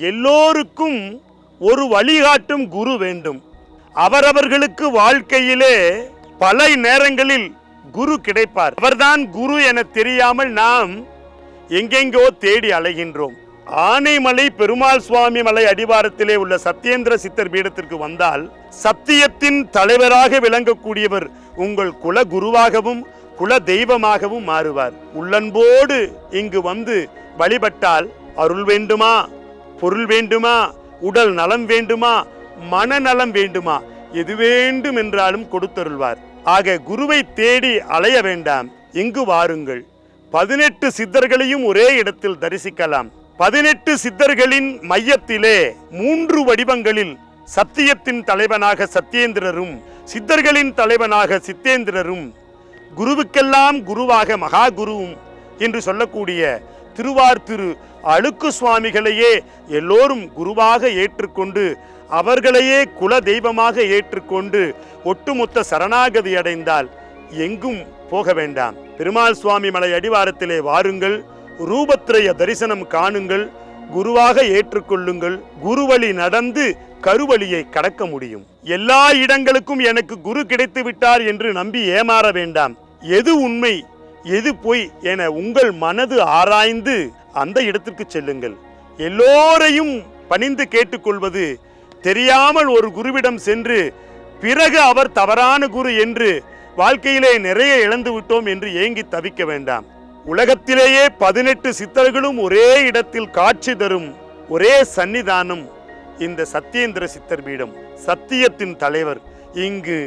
எல்லோருக்கும் ஒரு வழிகாட்டும் குரு வேண்டும். அவரவர்களுக்கு வாழ்க்கையிலே பல நேரங்களில் குரு கிடைப்பார். அவர்தான் குரு என தெரியாமல் நாம் எங்கெங்கோ தேடி அலைகின்றோம். ஆனைமலை பெருமாள் சுவாமி மலை அடிவாரத்திலே உள்ள சத்யேந்திர சித்தர் பீடத்திற்கு வந்தால் சத்தியத்தின் தலைவராக விளங்கக்கூடியவர் உங்கள் குல குருவாகவும் குல தெய்வமாகவும் மாறுவார். உள்ளன்போடு இங்கு வந்து வழிபட்டால் அருள் வேண்டுமா, பொருள் வேண்டுமா, உடல் நலம் வேண்டுமா, மனநலம் வேண்டுமா, எது வேண்டும் என்றாலும் கொடுத்தருள்வார். ஆக குருவை தேடி அலைய வேண்டாம், இங்கு வாருங்கள். 18 சித்தர்களையும் ஒரே இடத்தில் தரிசிக்கலாம். 18 சித்தர்களின் மையத்திலே 3 வடிவங்களில் சத்தியத்தின் தலைவனாக சத்யேந்திரரும் சித்தர்களின் தலைவனாக சித்தேந்திரரும் குருவுக்கெல்லாம் குருவாக மகா குருவும் என்று சொல்லக்கூடிய திருவார் திரு அழுக்கு சுவாமிகளையே எல்லோரும் குருவாக ஏற்றுக்கொண்டு அவர்களையே குல தெய்வமாக ஏற்றுக்கொண்டு ஒட்டுமொத்த சரணாகதி அடைந்தால் எங்கும் போக வேண்டாம். பெருமாள் சுவாமி மலை அடிவாரத்திலே வாருங்கள், ரூபத்ரய தரிசனம் காணுங்கள், குருவாக ஏற்றுக்கொள்ளுங்கள். குருவழி நடந்து கருவழியை கடக்க முடியும். எல்லா இடங்களுக்கும் எனக்கு குரு கிடைத்து விட்டார் என்று நம்பி ஏமாற வேண்டாம். எது உண்மை எது பொய் என உங்கள் மனது ஆராய்ந்து அந்த இடத்திற்கு செல்லுங்கள். எல்லோரையும் பணிந்து கேட்டுக்கொள்வது தெரியாமல் ஒரு குருவிடம் சென்று பிறகு அவர் தவறான குரு என்று வாழ்க்கையிலே நிறைய இழந்து விட்டோம் என்று ஏங்கி தவிக்க வேண்டாம். உலகத்திலேயே 18 சித்தர்களும் ஒரே இடத்தில் காட்சி தரும் ஒரே சன்னிதானம் இந்த சத்யேந்திர சித்தர் பீடம். சத்தியத்தின் தலைவர். இங்கு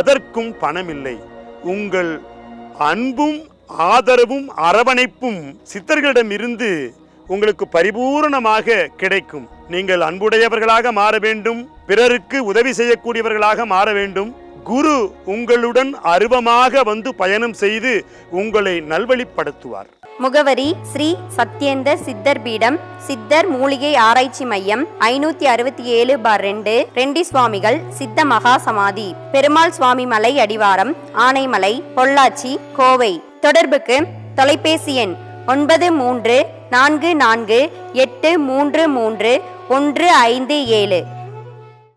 எதற்கும் பணமில்லை. உங்கள் அன்பும் ஆதரவும் அரவணைப்பும் சித்தர்களிடம் இருந்து உங்களுக்கு பரிபூரணமாக கிடைக்கும். நீங்கள் அன்புடையவர்களாக மாற வேண்டும், பிறருக்கு உதவி செய்யக்கூடியவர்களாக மாற வேண்டும். குரு உங்களுடன் அருவமாக வந்து பயணம் செய்து உங்களை நல்வழிப்படுத்துவார். முகவரி: ஸ்ரீ சத்யேந்தர் சித்தர் பீடம், சித்தர் மூலிகை ஆராய்ச்சி மையம், 567/2, ரெண்டி சுவாமிகள் சித்த மகா சமாதி, பெருமாள் சுவாமி மலை அடிவாரம், ஆனைமலை, பொள்ளாச்சி, கோவை. தொடர்புக்கு தொலைபேசி எண் 9344833157.